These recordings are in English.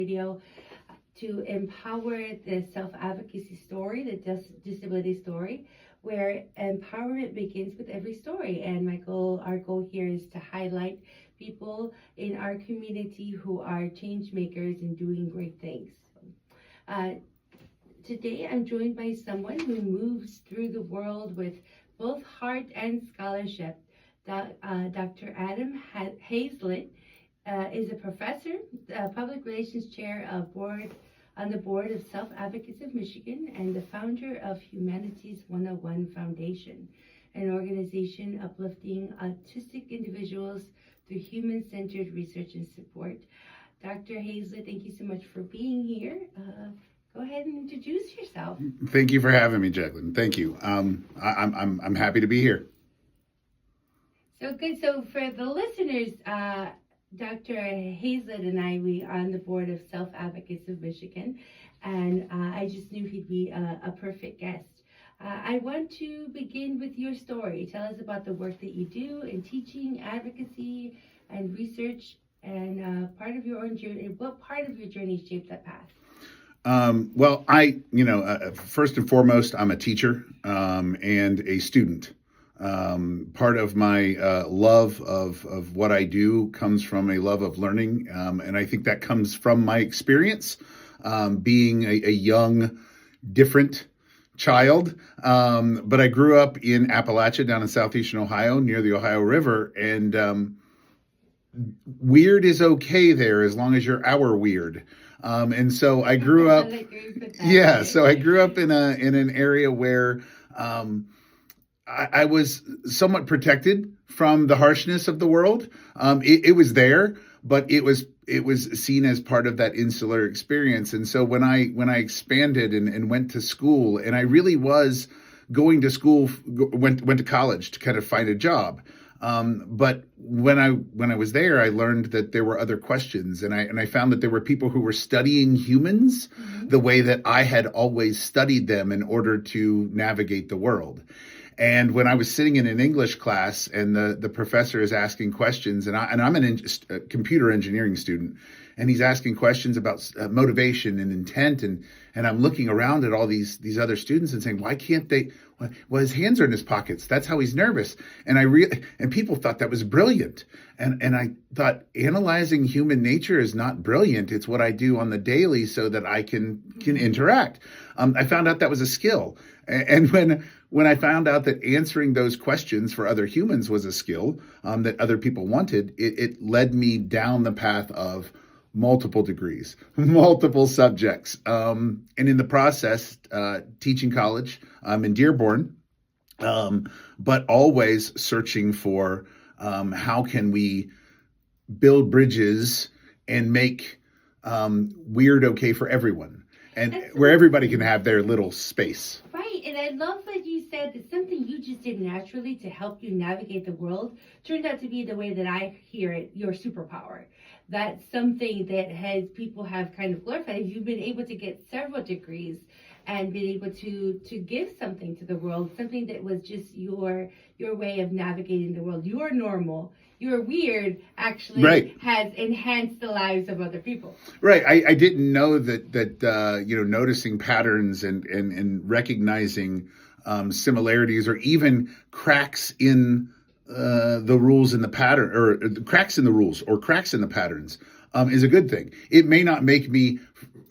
Radio to empower the self-advocacy story, the disability story, where empowerment begins with every story. And our goal here is to highlight people in our community who are change makers and doing great things. Uh, Today, I'm joined by someone who moves through the world with both heart and scholarship. Dr. Adam Hazlett is a professor, public relations chair on the board of Self-Advocates of Michigan, and the founder of Humanities 101 Foundation, an organization uplifting autistic individuals through human-centered research and support. Dr. Hazlett, thank you so much for being here. Go ahead and introduce yourself. Thank you for having me, Jacqueline. Thank you. I'm happy to be here. So good. So for the listeners, Dr. Hazlett and we are on the board of Self-Advocates of Michigan, and I just knew he'd be a perfect guest. I want to begin with your story. Tell us about the work that you do in teaching, advocacy, and research, and part of your own journey. What part of your journey shaped that path? Well, first and foremost, I'm a teacher and a student. Part of my love of what I do comes from a love of learning, and I think that comes from my experience being a young, different child. But I grew up in Appalachia down in southeastern Ohio near the Ohio River, and weird is okay there as long as you're our weird. And so I grew up, so I grew up in an area where I was somewhat protected from the harshness of the world. It was there, but it was seen as part of that insular experience. And so when I expanded and went to school, and I really was going to school, went to college to kind of find a job. But when I was there, I learned that there were other questions, and I found that there were people who were studying humans the way that I had always studied them in order to navigate the world. And when I was sitting in an English class and the professor is asking questions, and I'm a computer engineering student, and he's asking questions about motivation and intent, and I'm looking around at all these other students and saying, why can't they? Well, his hands are in his pockets. That's how he's nervous. And people thought that was brilliant. And I thought, analyzing human nature is not brilliant. It's what I do on the daily so that I can interact. I found out that was a skill. And when I found out that answering those questions for other humans was a skill that other people wanted, it led me down the path of multiple degrees, multiple subjects, and in the process, teaching college in Dearborn, but always searching for how can we build bridges and make weird okay for everyone, and where everybody can have their little space. Right, and I love that you said that something you just did naturally to help you navigate the world turned out to be, the way that I hear it, your superpower. That's something that people have kind of glorified. You've been able to get several degrees and been able to give something to the world, something that was just your way of navigating the world. Your normal, your weird actually has enhanced the lives of other people. Right. I didn't know that noticing patterns and recognizing similarities or even cracks in the rules in the pattern, or cracks in the rules or cracks in the patterns is a good thing. It may not make me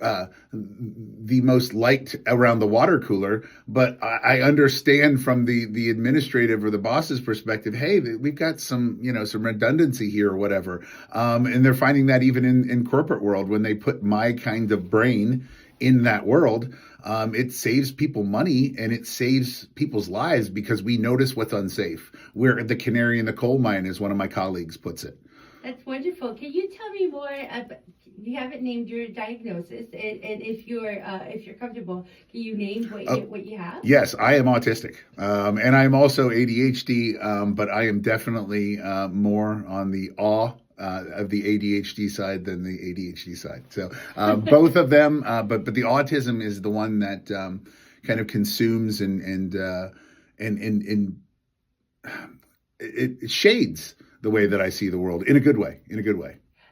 the most liked around the water cooler, but I understand from the administrative or the boss's perspective, hey, we've got some redundancy here or whatever. And they're finding that even in corporate world, when they put my kind of brain in that world, it saves people money and it saves people's lives because we notice what's unsafe. We're the canary in the coal mine, as one of my colleagues puts it. That's wonderful. Can you tell me more about, you haven't named your diagnosis, and if you're comfortable, can you name what you have? Yes, I am autistic, and I'm also ADHD, but I am definitely more on the of the ADHD side than the ADHD side. So both of them, but the autism is the one that kind of consumes and it shades the way that I see the world in a good way.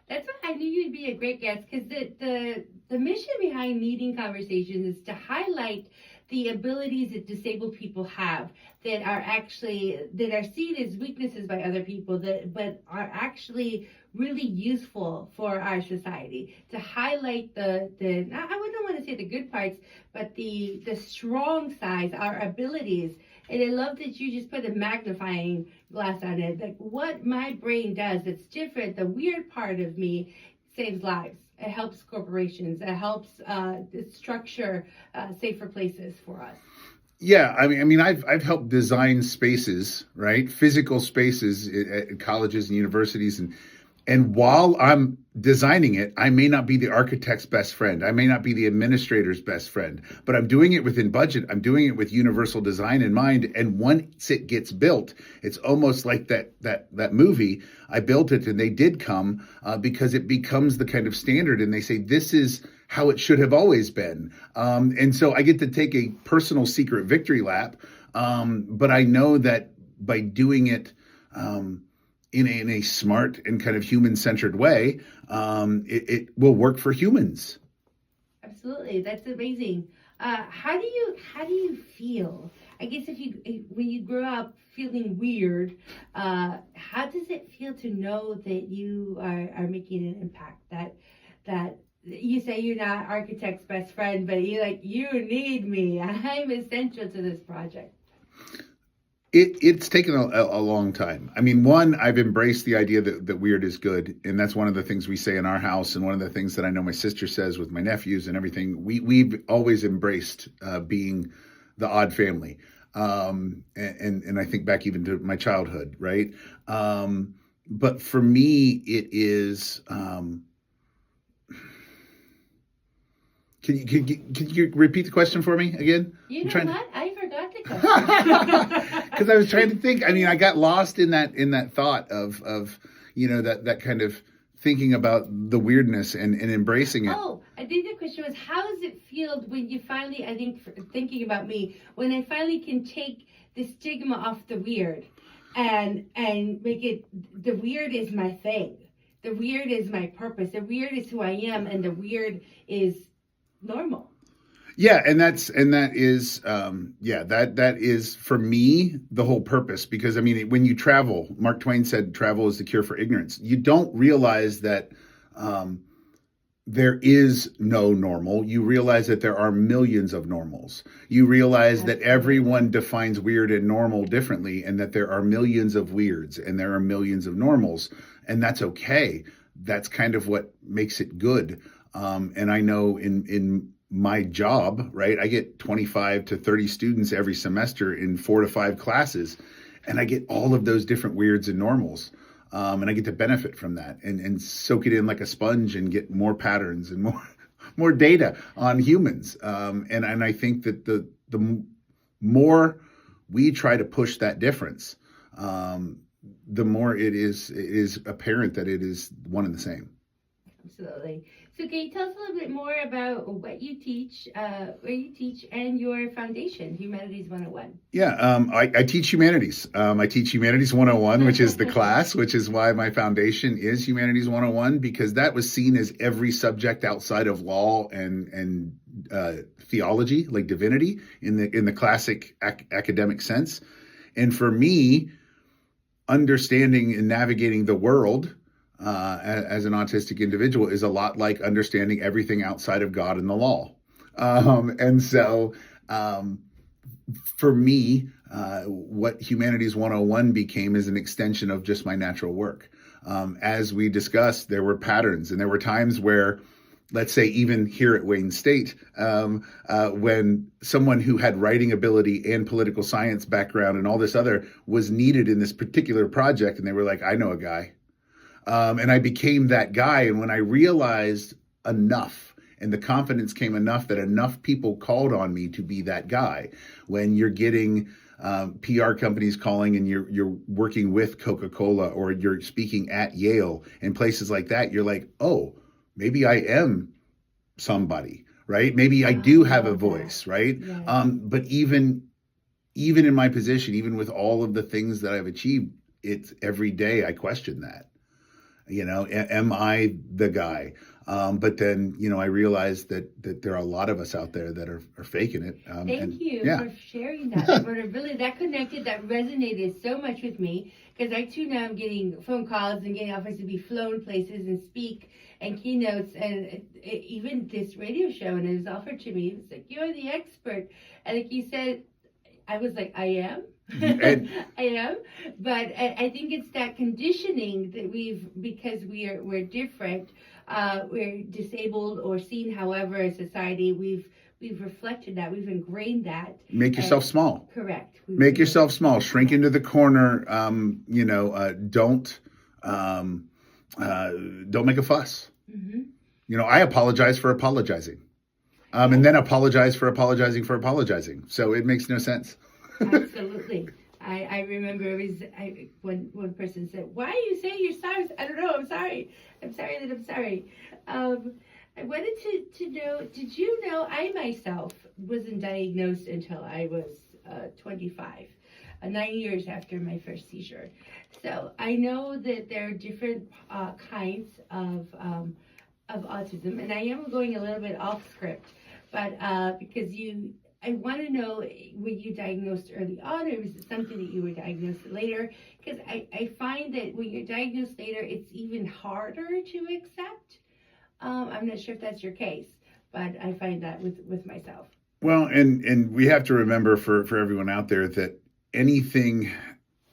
That's why I knew you'd be a great guest, because the mission behind leading conversations is to highlight the abilities that disabled people have that are seen as weaknesses by other people, but are actually really useful for our society. To highlight I wouldn't want to say the good parts, but the strong sides, our abilities. And I love that you just put a magnifying glass on it. Like what my brain does that's different, the weird part of me saves lives. It helps corporations. It helps structure safer places for us. Yeah, I've helped design spaces, right? Physical spaces at colleges and universities, and while I'm designing it, I may not be the architect's best friend. I may not be the administrator's best friend, but I'm doing it within budget. I'm doing it with universal design in mind. And once it gets built, it's almost like that movie. I built it and they did come because it becomes the kind of standard. And they say, this is how it should have always been. And so I get to take a personal secret victory lap. But I know that by doing it, in a smart and kind of human-centered way, it will work for humans. Absolutely, that's amazing. How do you feel? I guess when you grow up feeling weird, how does it feel to know that you are making an impact? That you say you're not architect's best friend, but you're like, you need me. I'm essential to this project. It's taken a long time. I mean, one, I've embraced the idea that weird is good. And that's one of the things we say in our house. And one of the things that I know my sister says with my nephews and everything. We've always embraced being the odd family. And I think back even to my childhood, right? But for me, it is... Can you repeat the question for me again? You know what? I forgot the question. Because I was trying to think. I mean, I got lost in that thought of that kind of thinking about the weirdness and embracing it. Oh, I think the question was, how does it feel when you finally, I think, thinking about me, when I finally can take the stigma off the weird and make it, the weird is my thing. The weird is my purpose. The weird is who I am, and the weird is normal. Yeah, that is for me the whole purpose, because I mean, when you travel, Mark Twain said travel is the cure for ignorance. You don't realize that there is no normal. You realize that there are millions of normals. You realize that everyone defines weird and normal differently, and that there are millions of weirds and there are millions of normals, and that's okay. That's kind of what makes it good. And I know in my job, right, I get 25 to 30 students every semester in 4 to 5 classes, and I get all of those different weirds and normals. And I get to benefit from that and soak it in like a sponge and get more patterns and more data on humans. And I think that the more we try to push that difference, the more it is apparent that it is one and the same. Absolutely. So can you tell us a little bit more about what you teach, where you teach, and your foundation, Humanities 101? Yeah, I teach humanities. I teach Humanities 101, which is the class, which is why my foundation is Humanities 101, because that was seen as every subject outside of law and theology, like divinity, in the classic academic sense. And for me, understanding and navigating the world as an autistic individual is a lot like understanding everything outside of God and the law. And so for me, what Humanities 101 became is an extension of just my natural work. As we discussed, there were patterns, and there were times where, let's say even here at Wayne State, when someone who had writing ability and political science background and all this other was needed in this particular project, and they were like, I know a guy. And I became that guy. And when I realized enough, and the confidence came enough that enough people called on me to be that guy, when you're getting PR companies calling and you're working with Coca-Cola, or you're speaking at Yale and places like that, you're like, oh, maybe I am somebody, right? Maybe I do have a voice, right? Yeah. But even in my position, even with all of the things that I've achieved, it's every day I question that. Am I the guy? But then, I realized that there are a lot of us out there that are faking it. Thank you yeah. for sharing that. That connected, that resonated so much with me, because I too now am getting phone calls and getting offers to be flown places and speak and keynotes, and even this radio show, and it was offered to me. It's like, you're the expert. And like you said, I was like, I am. And I am, but I think it's that conditioning that because we're different, we're disabled or seen however as society, we've reflected that, we've ingrained that. make yourself small. Correct. Make yourself small. Shrink into the corner. Don't make a fuss. Mm-hmm. I apologize for apologizing, and then apologize for apologizing for apologizing. So it makes no sense. Absolutely. I remember when one person said, "Why are you saying you're sorry?" I don't know. I'm sorry. I'm sorry that I'm sorry. I wanted to know, did you know I myself wasn't diagnosed until I was 25, 9 years after my first seizure. So I know that there are different kinds of autism, and I am going a little bit off script, but because I want to know, were you diagnosed early on, or was it something that you were diagnosed later? Because I find that when you're diagnosed later, it's even harder to accept. I'm not sure if that's your case, but I find that with myself. Well, and we have to remember for everyone out there that anything,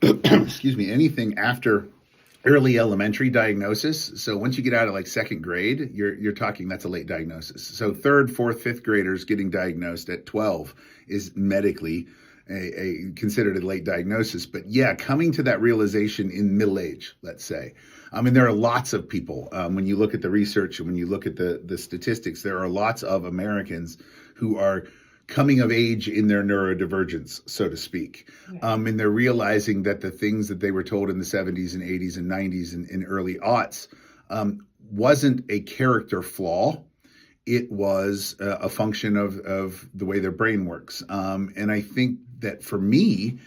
anything after early elementary diagnosis. So once you get out of like second grade, you're talking, that's a late diagnosis. So third, fourth, fifth graders getting diagnosed at 12 is medically considered a late diagnosis. But yeah, coming to that realization in middle age, let's say. I mean, there are lots of people, when you look at the research and when you look at the statistics, there are lots of Americans who are coming of age in their neurodivergence, so to speak. Right. And they're realizing that the things that they were told in the 70s and 80s and 90s and early aughts wasn't a character flaw. It was a function of the way their brain works. And I think that for me,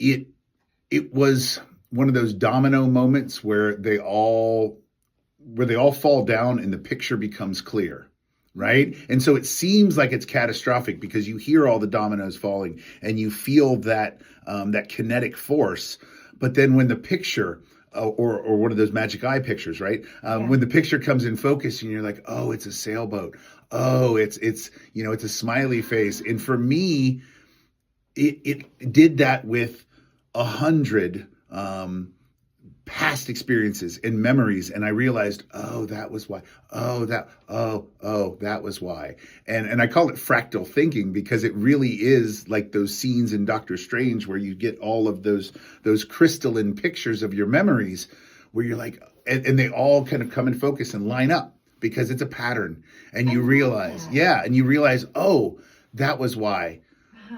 it was one of those domino moments where they all fall down and the picture becomes clear. Right. And so it seems like it's catastrophic because you hear all the dominoes falling and you feel that kinetic force. But then when the picture or one of those magic eye pictures, right? When the picture comes in focus and you're like, oh, it's a sailboat. Oh, it's a smiley face. And for me, it did that with 100 past experiences and memories, and I realized, oh, that was why. That was why. And I call it fractal thinking because it really is like those scenes in Doctor Strange where you get all of those crystalline pictures of your memories where you're like, and they all kind of come in focus and line up because it's a pattern. And you realize, oh, that was why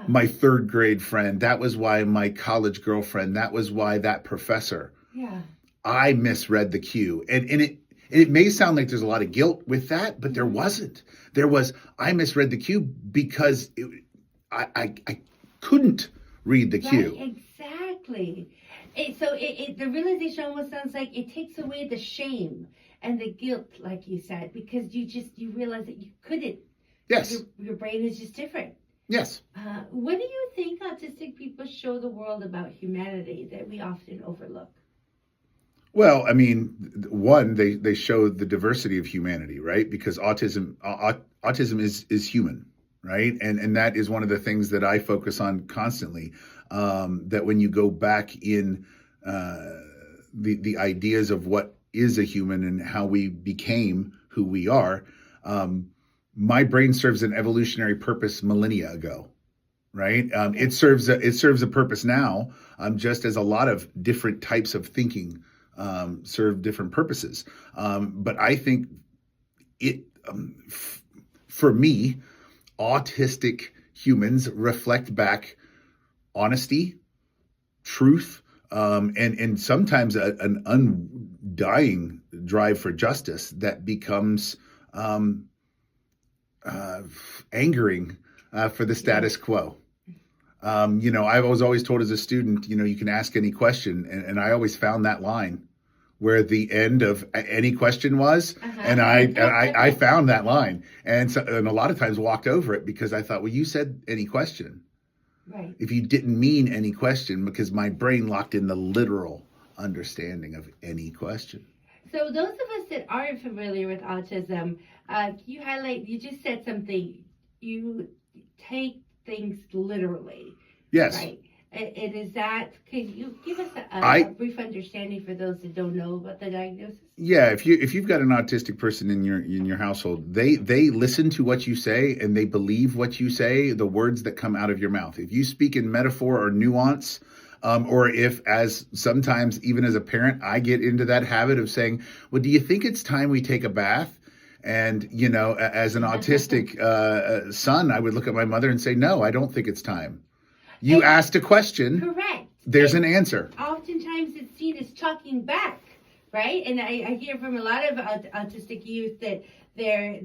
my third grade friend, that was why my college girlfriend, that was why that professor. Yeah. I misread the cue. And it may sound like there's a lot of guilt with that, but there wasn't. There was, I misread the cue because I couldn't read the cue. Right, exactly. The realization almost sounds like it takes away the shame and the guilt, like you said, because you realize that you couldn't. Yes. Your brain is just different. Yes. What do you think autistic people show the world about humanity that we often overlook? Well, I mean, one, they show the diversity of humanity, right? Because autism is human, right? And that is one of the things that I focus on constantly. That when you go back in the ideas of what is a human and how we became who we are, my brain serves an evolutionary purpose millennia ago, right? It serves a purpose now, just as a lot of different types of thinking serve different purposes. But I think for me, autistic humans reflect back honesty, truth, and sometimes an undying drive for justice that becomes angering for the status quo. I was always told as a student, you can ask any question. And I always found that line where the end of any question was, and I found that line, and a lot of times walked over it because I thought, well, you said any question. Right. If you didn't mean any question, because my brain locked in the literal understanding of any question. So those of us that aren't familiar with autism, you just said something, you take things literally. Yes. Right. And is that, can you give us a brief understanding for those that don't know about the diagnosis? Yeah, if you've got an autistic person in your household, they listen to what you say and they believe what you say, the words that come out of your mouth. If you speak in metaphor or nuance, or if, as sometimes even as a parent, I get into that habit of saying, well, do you think it's time we take a bath? And, as an autistic son, I would look at my mother and say, no, I don't think it's time. You asked a question. Correct. There's an answer. Oftentimes it's seen as talking back, right? And I hear from a lot of autistic youth that they're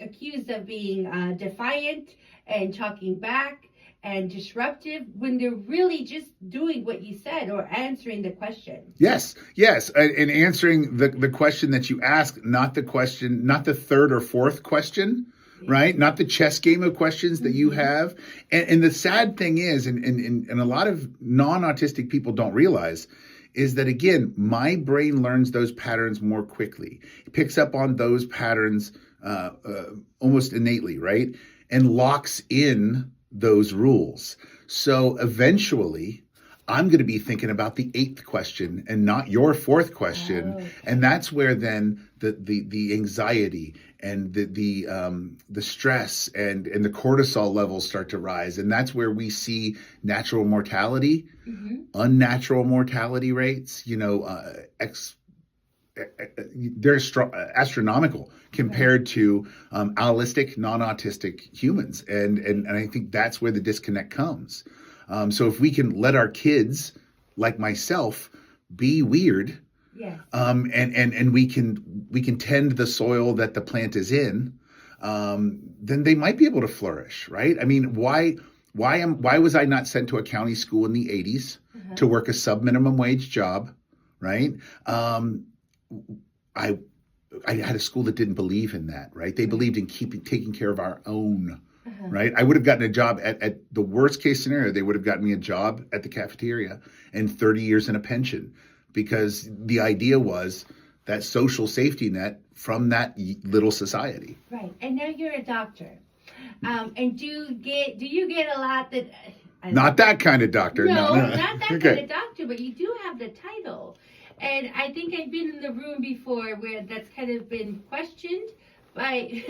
accused of being defiant and talking back and disruptive when they're really just doing what you said or answering the question. Yes, and answering the question that you ask, not the third or fourth question. Right? Not the chess game of questions that you have. And the sad thing is, and a lot of non-autistic people don't realize, is that, again, my brain learns those patterns more quickly. It picks up on those patterns almost innately, right? And locks in those rules. So eventually, I'm going to be thinking about the 8th question and not your 4th question. Oh. And that's where then the anxiety and the stress and the cortisol levels start to rise. And that's where we see natural mortality, unnatural mortality rates, they're astronomical compared to allistic, non-autistic humans. And I think that's where the disconnect comes. So if we can let our kids, like myself, be weird, yes. And we can tend the soil that the plant is in, then they might be able to flourish, right? I mean, why was I not sent to a county school in the 80s to work a sub-minimum wage job, right? I had a school that didn't believe in that, right? They believed in taking care of our own. Right. I would have gotten a job at the worst case scenario. They would have gotten me a job at the cafeteria and 30 years in a pension, because the idea was that social safety net from that little society. Right. And now you're a doctor. And do you get a lot that... Not that kind of doctor. No, not that kind of doctor, but you do have the title. And I think I've been in the room before where that's kind of been questioned by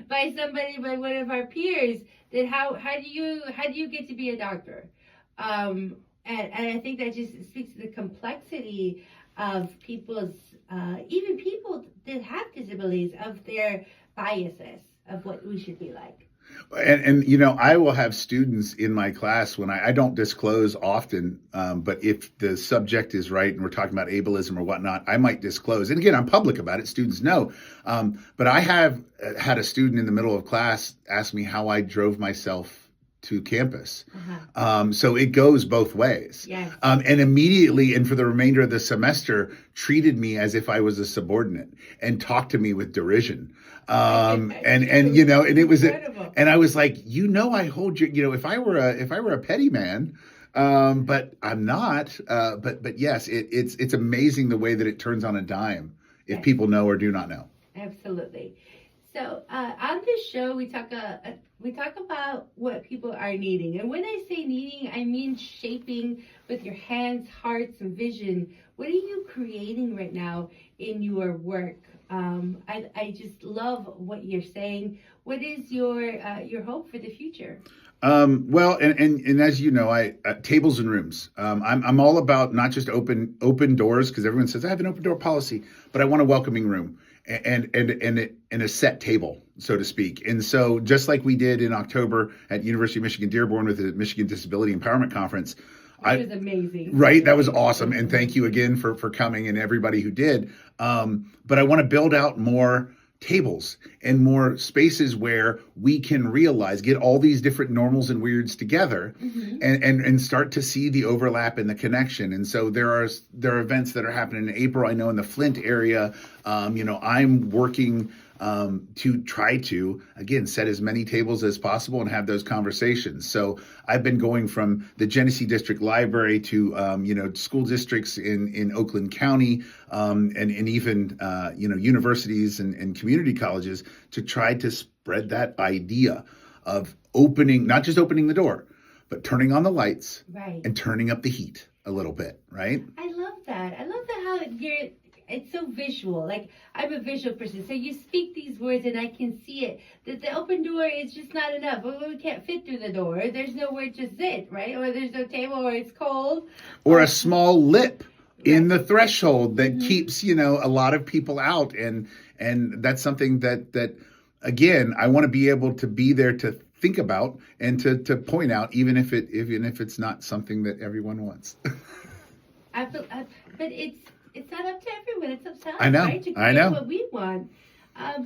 one of our peers, that how do you get to be a doctor, and I think that just speaks to the complexity of people's even people that have disabilities, of their biases of what we should be like. And I will have students in my class when I don't disclose often, but if the subject is right and we're talking about ableism or whatnot, I might disclose. And again, I'm public about it. Students know. But I have had a student in the middle of class ask me how I drove myself to campus. So it goes both ways. Yes. And immediately, and for the remainder of the semester, treated me as if I was a subordinate and talked to me with derision. And it was, and I was like, I hold you, if I were a petty man, but I'm not, but yes, it's amazing the way that it turns on a dime if people know or do not know. Absolutely. So, on this show, we talk about what people are needing. And when I say needing, I mean shaping with your hands, hearts, and vision. What are you creating right now in your work? I just love what you're saying. What is your hope for the future? Well, and as you know, I tables and rooms. I'm all about not just open doors, because everyone says I have an open door policy, but I want a welcoming room and a set table, so to speak. And so just like we did in October at University of Michigan Dearborn with the Michigan Disability Empowerment Conference. It was amazing. Right. That was awesome. And thank you again for coming, and everybody who did. But I want to build out more tables and more spaces where we can realize, get all these different normals and weirds together, and start to see the overlap and the connection. And so there are events that are happening in April. I know in the Flint area, I'm working to try to, again, set as many tables as possible and have those conversations. So I've been going from the Genesee District Library to, school districts in Oakland County, and even, universities and community colleges to try to spread that idea of not just opening the door, but turning on the lights, right, and turning up the heat a little bit, right? I love that. How it's so visual. Like, I'm a visual person, so you speak these words and I can see it. That the open door is just not enough. We can't fit through the door. There's nowhere to sit, right? Or there's no table, or it's cold. Or a small lip in the threshold that keeps, a lot of people out. And that's something that again, I want to be able to be there to think about and to point out, even if it's not something that everyone wants. But it's not up to everyone. It's up to us, I know. right? To create what we want.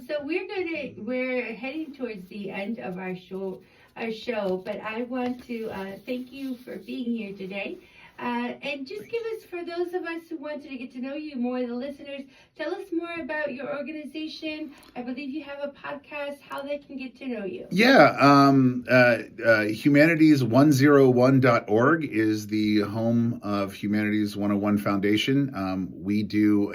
So we're heading towards the end of our show. But I want to thank you for being here today. And just give us, for those of us who wanted to get to know you more, the listeners, tell us more about your organization. I believe you have a podcast, how they can get to know you. Yeah, humanities101.org is the home of Humanities 101 Foundation. We do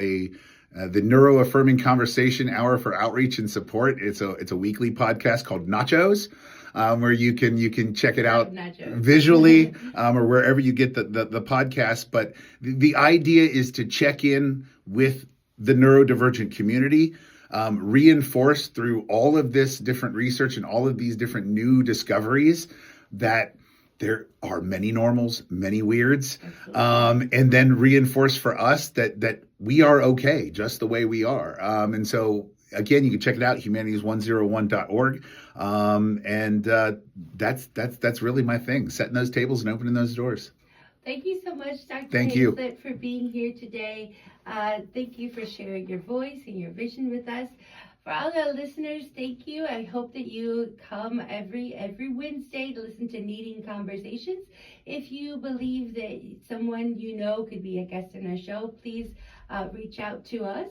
the Neuroaffirming Conversation Hour for Outreach and Support. It's a weekly podcast called Nachos. Where you can check it out visually, or wherever you get the podcast. But the idea is to check in with the neurodivergent community, reinforce through all of this different research and all of these different new discoveries that there are many normals, many weirds, and then reinforce for us that we are okay just the way we are. And so, again, you can check it out, humanities101.org. And that's really my thing, setting those tables and opening those doors. Thank you so much, Dr. Thank you for being here today. Thank you for sharing your voice and your vision with us. For all the listeners, thank you. I hope that you come every Wednesday to listen to Needing Conversations. If you believe that someone you know could be a guest on our show, please reach out to us.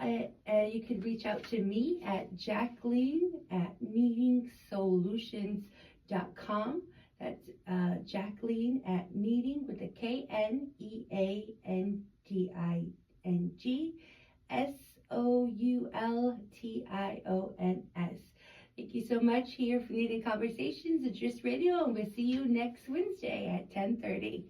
You can reach out to me at Jacqueline@needingsolutions.com. That's Jacqueline at Needing with a KNEANDINGSOULTIONS. Thank you so much here for Needing Conversations. It's just radio, and we'll see you next Wednesday at 10:30.